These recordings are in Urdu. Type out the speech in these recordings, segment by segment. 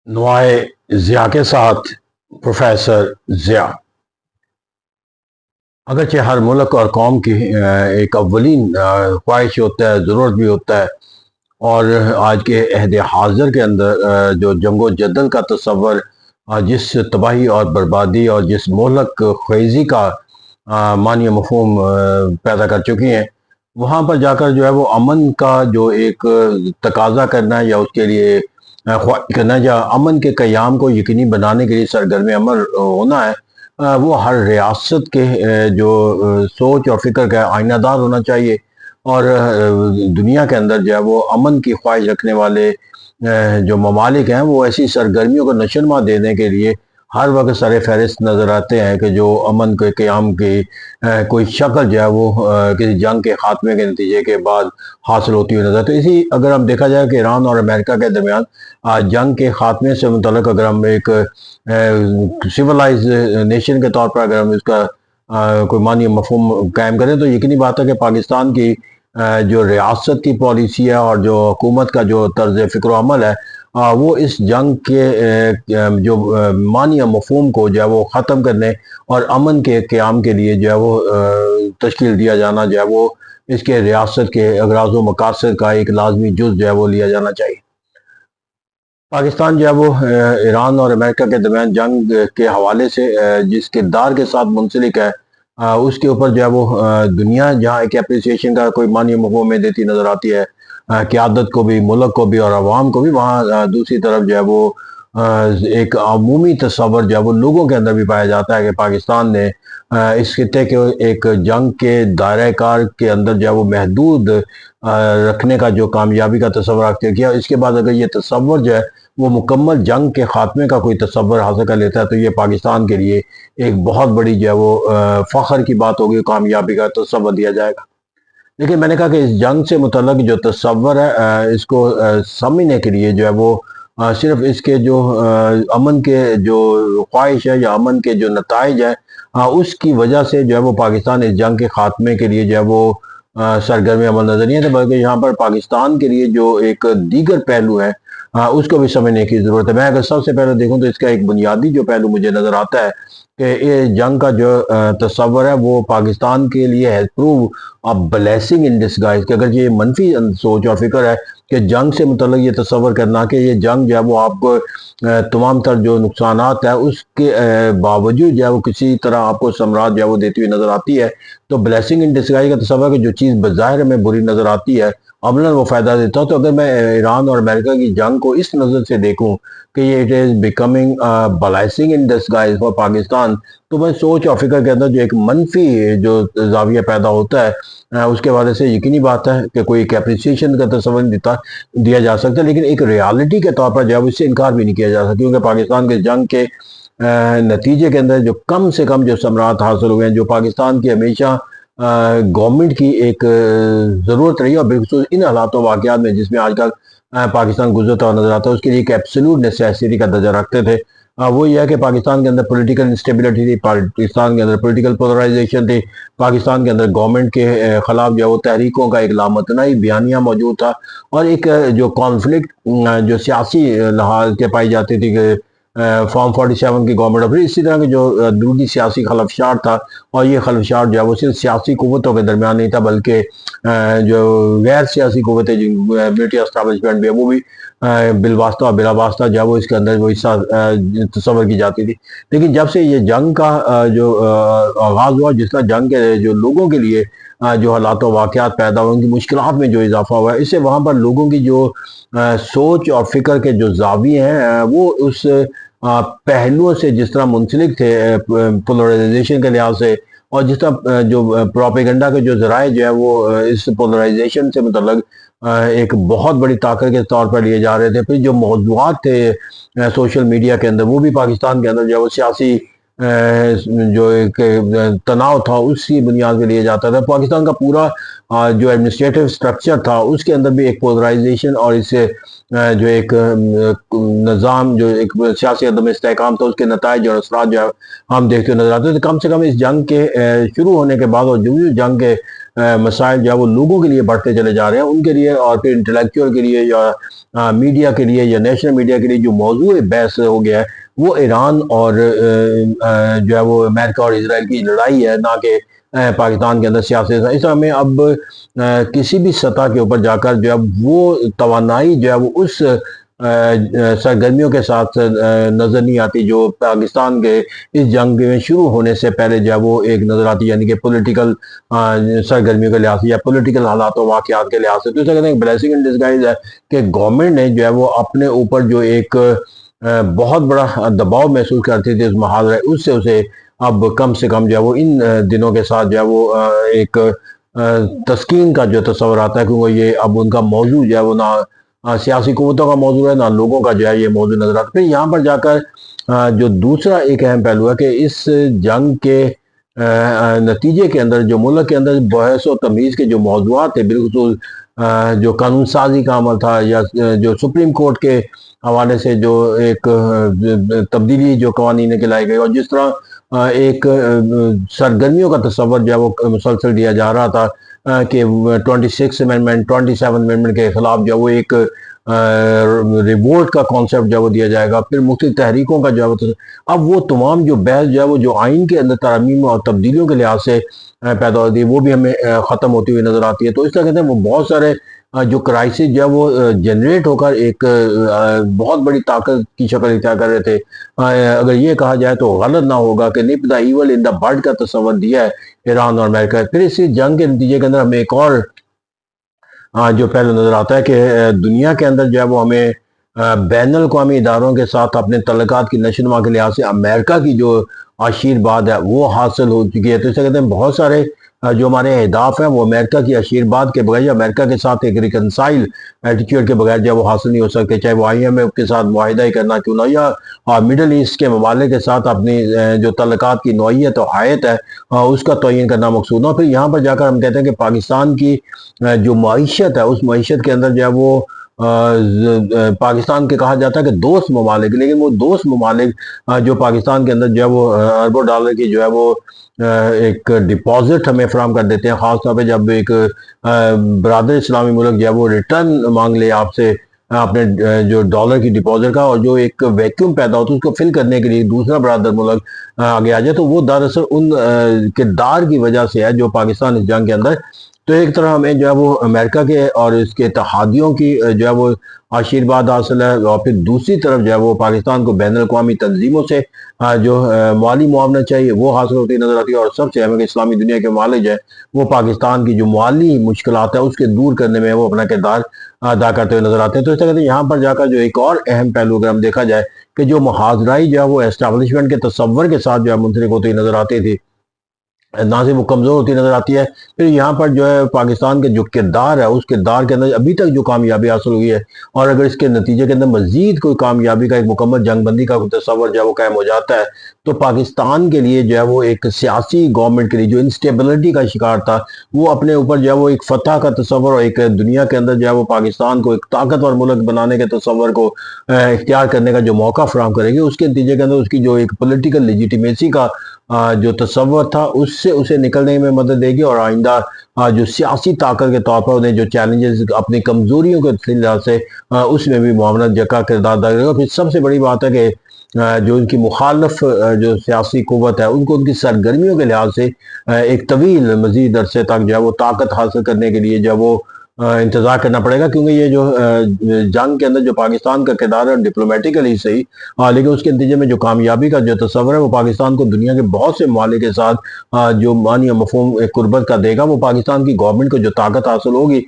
نوائے ضیاء کے ساتھ پروفیسر ضیاء۔ اگرچہ ہر ملک اور قوم کی ایک اولین خواہش ہوتا ہے، ضرورت بھی ہوتا ہے، اور آج کے عہد حاضر کے اندر جو جنگ و جدل کا تصور جس تباہی اور بربادی اور جس مہلک خیزی کا معنی مفہوم پیدا کر چکی ہیں، وہاں پر جا کر جو ہے وہ امن کا جو ایک تقاضا کرنا ہے یا اس کے لیے خواہش کرنا ہے یا امن کے قیام کو یقینی بنانے کے لیے سرگرم عمل ہونا ہے، وہ ہر ریاست کے جو سوچ اور فکر کا آئینہ دار ہونا چاہیے، اور دنیا کے اندر جو ہے وہ امن کی خواہش رکھنے والے جو ممالک ہیں وہ ایسی سرگرمیوں کو نشوونما دینے کے لیے ہر وقت سر فہرست نظر آتے ہیں کہ جو امن کے قیام کی کوئی شکل جو ہے وہ کسی جنگ کے خاتمے کے نتیجے کے بعد حاصل ہوتی ہوئی نظر۔ تو اسی اگر ہم دیکھا جائے کہ ایران اور امریکہ کے درمیان جنگ کے خاتمے سے متعلق اگر ہم ایک سیولائز نیشن کے طور پر اگر ہم اس کا کوئی معنی مفہوم قائم کریں تو یقینی بات ہے کہ پاکستان کی جو ریاست کی پالیسی ہے اور جو حکومت کا جو طرز فکر و عمل ہے وہ اس جنگ کے جو معنی مفہوم کو جو ہے وہ ختم کرنے اور امن کے قیام کے لیے جو ہے وہ تشکیل دیا جانا جو ہے وہ اس کے ریاست کے اغراض و مقاصد کا ایک لازمی جز جو ہے وہ لیا جانا چاہیے۔ پاکستان جو ہے وہ ایران اور امریکہ کے درمیان جنگ کے حوالے سے جس کردار کے ساتھ منسلک ہے اس کے اوپر جو ہے وہ دنیا جہاں ایک اپریسیشن کا کوئی معنی مفہوم میں دیتی نظر آتی ہے، قیادت کو بھی، ملک کو بھی اور عوام کو بھی، وہاں دوسری طرف جو ہے وہ ایک عمومی تصور جو ہے وہ لوگوں کے اندر بھی پایا جاتا ہے کہ پاکستان نے اس خطے کے ایک جنگ کے دائرہ کار کے اندر جو ہے وہ محدود رکھنے کا جو کامیابی کا تصور اختیار کیا۔ اس کے بعد اگر یہ تصور جو ہے وہ مکمل جنگ کے خاتمے کا کوئی تصور حاصل کر لیتا ہے تو یہ پاکستان کے لیے ایک بہت بڑی جو ہے وہ فخر کی بات ہوگی، کامیابی کا تصور دیا جائے گا۔ لیکن میں نے کہا کہ اس جنگ سے متعلق جو تصور ہے اس کو سمجھنے کے لیے جو ہے وہ صرف اس کے جو امن کے جو خواہش ہے یا امن کے جو نتائج ہے اس کی وجہ سے جو ہے وہ پاکستان اس جنگ کے خاتمے کے لیے جو ہے وہ سرگرم عمل نظر نہیں آتے، بلکہ یہاں پر پاکستان کے لیے جو ایک دیگر پہلو ہے اس کو بھی سمجھنے کی ضرورت ہے۔ میں اگر سب سے پہلے دیکھوں تو اس کا ایک بنیادی جو پہلو مجھے نظر آتا ہے کہ یہ جنگ کا جو تصور ہے وہ پاکستان کے لیے has prove blessing in disguise, کہ اگر یہ منفی سوچ اور فکر ہے کہ جنگ سے متعلق یہ تصور کرنا کہ یہ جنگ جو ہے وہ آپ کو تمام تر جو نقصانات ہے اس کے باوجود جو ہے وہ کسی طرح آپ کو ثمرات جو ہے وہ دیتی ہوئی نظر آتی ہے، تو بلیسنگ ان ڈسگائز کا تصور ہے کہ جو چیز بظاہر میں بری نظر آتی ہے عملاً وہ فائدہ دیتا ہو۔ تو اگر میں ایران اور امریکہ کی جنگ کو اس نظر سے دیکھوں کہ یہ it is becoming blessing in disguise for Pakistan, تو میں سوچ اور فکر کے اندر جو ایک منفی جو زاویہ پیدا ہوتا ہے اس کے وجہ سے یقینی بات ہے کہ کوئی ایک اپریسیشن کا تصور نہیں دیا جا سکتا، لیکن ایک ریالٹی کے طور پر جو ہے اس سے انکار بھی نہیں کیا جا سکتا، کیونکہ پاکستان کے جنگ کے نتیجے کے اندر جو کم سے کم جو ثمرات حاصل ہوئے ہیں، جو پاکستان کی ہمیشہ گورنمنٹ کی ایک ضرورت رہی ہے، اور بالخصوص ان حالات و واقعات میں جس میں آج کل پاکستان گزرتا ہوا نظر آتا ہے، اس کے لیے ایک ایبسولوٹ نیسیسٹی کا درجہ رکھتے تھے۔ وہ یہ ہے کہ پاکستان کے اندر پولیٹیکل انسٹیبلٹی تھی، پاکستان کے اندر پولیٹیکل پولرائزیشن تھی، پاکستان کے اندر گورنمنٹ کے خلاف جو ہے وہ تحریکوں کا ایک لامتناہی بیانیہ موجود تھا، اور ایک جو کانفلکٹ جو سیاسی لحاظ کے پائی جاتی تھی کہ فارم 47 کی گورنمنٹ، اور پھر اسی طرح کے جو درودی سیاسی خلفشار تھا، اور یہ خلفشار جو ہے وہ صرف سیاسی قوتوں کے درمیان نہیں تھا بلکہ جو غیر سیاسی قوتیں ملٹری اسٹیبلشمنٹ بھی ہے وہ بھی بالواسطہ اور بلا واسطہ جو ہے وہ اس کے اندر وہ حصہ تصور کی جاتی تھی۔ لیکن جب سے یہ جنگ کا جو آغاز ہوا، جس طرح جنگ کے جو لوگوں کے لیے جو حالات و واقعات پیدا ہوئے، ان کی مشکلات میں جو اضافہ ہوا ہے، اس سے وہاں پر لوگوں کی جو سوچ اور فکر کے جو زاویے ہیں وہ اس پہلوؤں سے جس طرح منسلک تھے پولرائزیشن کے لحاظ سے، اور جس طرح جو پروپیگنڈا کے جو ذرائع جو ہے وہ اس پولرائزیشن سے متعلق ایک بہت بڑی طاقت کے طور پر لیے جا رہے تھے، پھر جو موضوعات تھے سوشل میڈیا کے اندر وہ بھی پاکستان کے اندر جو ہے وہ سیاسی جو ایک تناؤ تھا اس کی بنیاد پہ لیا جاتا تھا۔ پاکستان کا پورا جو ایڈمنسٹریٹو سٹرکچر تھا اس کے اندر بھی ایک پولرائزیشن اور اس سے جو ایک نظام، جو ایک سیاسی عدم استحکام تھا، اس کے نتائج اور اثرات جو ہم دیکھتے نظر آتے تھے۔ کم سے کم اس جنگ کے شروع ہونے کے بعد اور جو جنگ کے مسائل جو وہ لوگوں کے لیے بڑھتے چلے جا رہے ہیں، ان کے لیے اور پھر انٹلیکچوئل کے لیے یا میڈیا کے لیے یا نیشنل میڈیا کے لیے جو موضوع بحث ہو گیا ہے وہ ایران اور جو ہے وہ امریکہ اور اسرائیل کی لڑائی ہے، نہ کہ پاکستان کے اندر سیاسی۔ اس طرح میں اب کسی بھی سطح کے اوپر جا کر جو ہے وہ توانائی جو ہے وہ اس سرگرمیوں کے ساتھ نظر نہیں آتی جو پاکستان کے اس جنگ میں شروع ہونے سے پہلے جو ہے وہ ایک نظر آتی، یعنی کہ پولیٹیکل سرگرمیوں کے لحاظ سے یا پولیٹیکل حالات و واقعات کے لحاظ سے۔ تو اسے کہتے ہیں بلیسنگ ان ڈسگائز ہے کہ گورنمنٹ نے جو ہے وہ اپنے اوپر جو ایک بہت بڑا دباؤ محسوس کرتی تھی اس محاذ اس سے اسے اب کم سے کم جو ہے وہ ان دنوں کے ساتھ جو ہے وہ ایک تسکین کا جو تصور آتا ہے، کیونکہ یہ اب ان کا موضوع جو ہے وہ نہ سیاسی قوتوں کا موضوع ہے، نہ لوگوں کا جو ہے یہ موضوع نظر آتا ہے۔ پھر یہاں پر جا کر جو دوسرا ایک اہم پہلو ہے کہ اس جنگ کے نتیجے کے اندر جو ملک کے اندر بحث و تمیز کے جو موضوعات تھے، بالخصوص جو قانون سازی کا عمل تھا یا جو سپریم کورٹ کے حوالے سے جو ایک تبدیلی جو قوانین کے لائے گئے، اور جس طرح ایک سرگرمیوں کا تصور جو ہے وہ مسلسل دیا جا رہا تھا کہ 26 امینڈمنٹ 27 امینڈمنٹ کے خلاف جو ہے وہ ایک ریوولٹ کا کانسیپٹ جو ہے وہ دیا جائے گا، پھر مختلف تحریکوں کا جو ہے وہ اب وہ تمام جو بحث جو ہے وہ جو آئین کے اندر ترامیم اور تبدیلیوں کے لحاظ سے پیدا ہوتی ہے وہ بھی ہمیں ختم ہوتی ہوئی نظر آتی ہے۔ تو اس طرح کہتے ہیں وہ بہت سارے جو کرائسس جو ہے وہ جنریٹ ہو کر ایک بہت بڑی طاقت کی شکل اختیار کر رہے تھے۔ اگر یہ کہا جائے تو غلط نہ ہوگا کہ نپ دا ایول ان دا بڈ کا تصور دیا ہے ایران اور امریکہ۔ پھر اسی جنگ کے نتیجے کے اندر ہمیں ایک اور جو پہلو نظر آتا ہے کہ دنیا کے اندر جو ہے وہ ہمیں بین الاقوامی اداروں کے ساتھ اپنے تعلقات کی نشوونما کے لحاظ سے امریکہ کی جو آشیرواد ہے وہ حاصل ہو چکی ہے۔ تو اسے کہتے ہیں بہت سارے جو ہمارے اہداف ہیں وہ امریکہ کی آشیرواد کے بغیر یا امریکہ کے ساتھ ایک ریکنسائل ایٹیٹیوڈ کے بغیر جو وہ حاصل نہیں ہو سکتے، چاہے وہ IMF کے ساتھ معاہدہ ہی کرنا کیوں نہ، یا مڈل ایسٹ کے ممالک کے ساتھ اپنی جو تعلقات کی نوعیت و حیت ہے اس کا تعین کرنا مقصود ہو۔ پھر یہاں پر جا کر ہم کہتے ہیں کہ پاکستان کی جو معیشت ہے اس معیشت کے اندر جو ہے وہ پاکستان کے کہا جاتا ہے کہ دوست ممالک، لیکن وہ دوست ممالک جو پاکستان کے اندر جو ہے وہ اربوں ڈالر کی جو ہے وہ ایک ڈپازٹ ہمیں فراہم کر دیتے ہیں، خاص طور پہ جب ایک برادر اسلامی ملک جو ہے وہ ریٹرن مانگ لے آپ سے اپنے جو ڈالر کی ڈپازٹ کا، اور جو ایک ویکیوم پیدا ہوتا ہے اس کو فل کرنے کے لیے دوسرا برادر ملک آگے آ جائے، تو وہ دراصل ان کردار کی وجہ سے ہے جو پاکستان اس جنگ کے اندر۔ تو ایک طرح ہمیں جو ہے وہ امریکہ کے اور اس کے اتحادیوں کی جو ہے وہ آشیرواد حاصل ہے، اور پھر دوسری طرف جو ہے وہ پاکستان کو بین الاقوامی تنظیموں سے جو مالی معاونت چاہیے وہ حاصل ہوتی نظر آتی ہے، اور سب سے اہم ہے کہ اسلامی دنیا کے ممالک جو ہے وہ پاکستان کی جو مالی مشکلات ہیں اس کے دور کرنے میں وہ اپنا کردار ادا کرتے ہوئے نظر آتے ہیں۔ تو اس طرح سے یہاں پر جا کر جو ایک اور اہم پہلو اگر ہم دیکھا جائے کہ جو محاذرائی جو ہے وہ اسٹیبلشمنٹ کے تصور کے ساتھ جو ہے منسلک ہوتی ہوئی نظر آتی تھی، نہ سے وہ کمزور ہوتی نظر آتی ہے۔ پھر یہاں پر جو ہے پاکستان کے جو کردار ہے اس کردار کے اندر ابھی تک جو کامیابی حاصل ہوئی ہے، اور اگر اس کے نتیجے کے اندر مزید کوئی کامیابی کا ایک مکمل جنگ بندی کا تصور جو ہے وہ قائم ہو جاتا ہے، تو پاکستان کے لیے جو ہے وہ ایک سیاسی گورنمنٹ کے لیے جو انسٹیبلٹی کا شکار تھا وہ اپنے اوپر جو ہے وہ ایک فتح کا تصور اور ایک دنیا کے اندر جو ہے وہ پاکستان کو ایک طاقتور ملک بنانے کے تصور کو اختیار کرنے کا جو موقع فراہم کرے گی، اس کے نتیجے کے اندر اس کی جو ایک پولیٹیکل لیجیٹیمیسی کا جو تصور تھا اس سے اسے نکلنے میں مدد دے گی، اور آئندہ جو سیاسی طاقت کے طور پر انہیں جو چیلنجز اپنی کمزوریوں کے لحاظ سے اس میں بھی معاونت کا کردار ادا کرے گا۔ پھر سب سے بڑی بات ہے کہ جو ان کی مخالف جو سیاسی قوت ہے ان کو ان کی سرگرمیوں کے لحاظ سے ایک طویل مزید عرصے تک جو ہے وہ طاقت حاصل کرنے کے لیے جو ہے وہ انتظار کرنا پڑے گا، کیونکہ یہ جو جنگ کے اندر جو پاکستان کا کردار ہے ڈپلومیٹیکلی صحیح، لیکن اس کے نتیجے میں جو کامیابی کا جو تصور ہے وہ پاکستان کو دنیا کے بہت سے ممالک کے ساتھ جو معنی و مفہوم قربت کا دے گا، وہ پاکستان کی گورنمنٹ کو جو طاقت حاصل ہوگی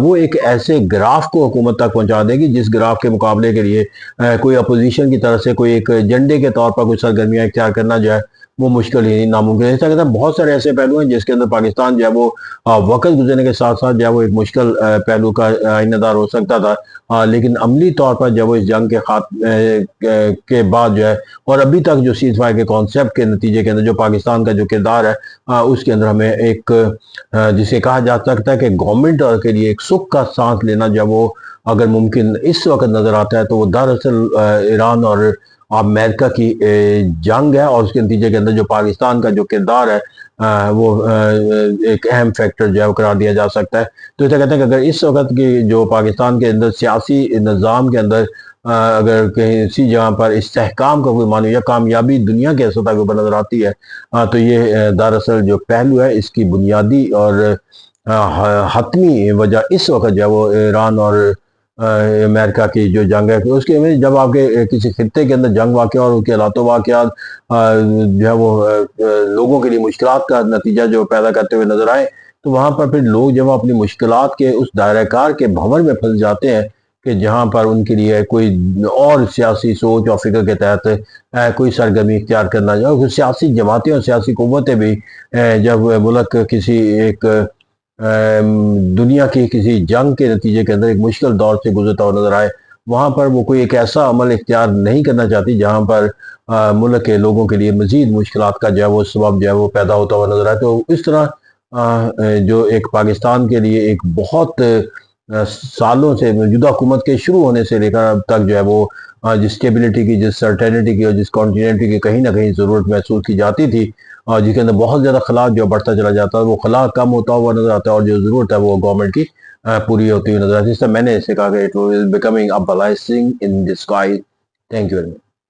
وہ ایک ایسے گراف کو حکومت تک پہنچا دے گی جس گراف کے مقابلے کے لیے کوئی اپوزیشن کی طرف سے کوئی ایک ایجنڈے کے طور پر کوئی سرگرمیاں اختیار کرنا جو ہے وہ مشکل ہی ناممکن ہے۔ ایسا کہتا ہے بہت سارے ایسے پہلو ہیں جس کے اندر پاکستان جو ہے وہ وقت گزرنے کے ساتھ ساتھ جو ہے وہ ایک مشکل پہلو کا آئینہ دار ہو سکتا تھا، لیکن عملی طور پر جب وہ اس جنگ کے بعد جو ہے اور ابھی تک جو سیز فائر کے کانسیپٹ کے نتیجے کے اندر جو پاکستان کا جو کردار ہے اس کے اندر ہمیں ایک جسے کہا جا سکتا ہے کہ گورنمنٹ کے لیے ایک سکھ کا سانس لینا جب وہ اگر ممکن اس وقت نظر آتا ہے تو وہ دراصل ایران اور امریکہ کی جنگ ہے، اور اس کے نتیجے کے اندر جو پاکستان کا جو کردار ہے وہ ایک اہم فیکٹر جو ہے وہ قرار دیا جا سکتا ہے۔ تو ایسا کہتے ہیں کہ اگر اس وقت کی جو پاکستان کے اندر سیاسی نظام کے اندر اگر کسی جگہ پر استحکام کا کوئی معنی یا کامیابی دنیا کے سطح کے اوپر نظر آتی ہے تو یہ دراصل جو پہلو ہے اس کی بنیادی اور حتمی وجہ اس وقت جو ہے وہ ایران اور امریکہ کی جو جنگ ہے، اس کے جب آپ کے کسی خطے کے اندر جنگ واقع اور اس کے حالات و واقعات جو ہے وہ لوگوں کے لیے مشکلات کا نتیجہ جو پیدا کرتے ہوئے نظر آئے، تو وہاں پر پھر لوگ جب اپنی مشکلات کے اس دائرہ کار کے بھنور میں پھنس جاتے ہیں کہ جہاں پر ان کے لیے کوئی اور سیاسی سوچ اور فکر کے تحت کوئی سرگرمی اختیار کرنا جائے، سیاسی جماعتیں اور سیاسی قوتیں بھی جب ملک کسی ایک دنیا کی کسی جنگ کے نتیجے کے اندر ایک مشکل دور سے گزرتا ہوا نظر آئے، وہاں پر وہ کوئی ایک ایسا عمل اختیار نہیں کرنا چاہتی جہاں پر ملک کے لوگوں کے لیے مزید مشکلات کا جو ہے وہ سبب جو ہے وہ پیدا ہوتا ہوا نظر آئے۔ تو اس طرح جو ایک پاکستان کے لیے ایک بہت سالوں سے موجودہ حکومت کے شروع ہونے سے لے کر اب تک جو ہے وہ جس اسٹیبلٹی کی، جس سرٹینٹی کی اور جس کانٹیننٹی کی کہیں نہ کہیں ضرورت محسوس کی جاتی تھی، اور جس کے اندر بہت زیادہ خلا جو بڑھتا چلا جاتا ہے، وہ خلا کم ہوتا ہوا نظر آتا ہے، اور جو ضرورت ہے وہ گورنمنٹ کی پوری ہوتی ہوئی نظر آتی ہے۔ اس طرح میں نے اسے کہا کہ it will becoming a blessing in disguise. Thank you very much.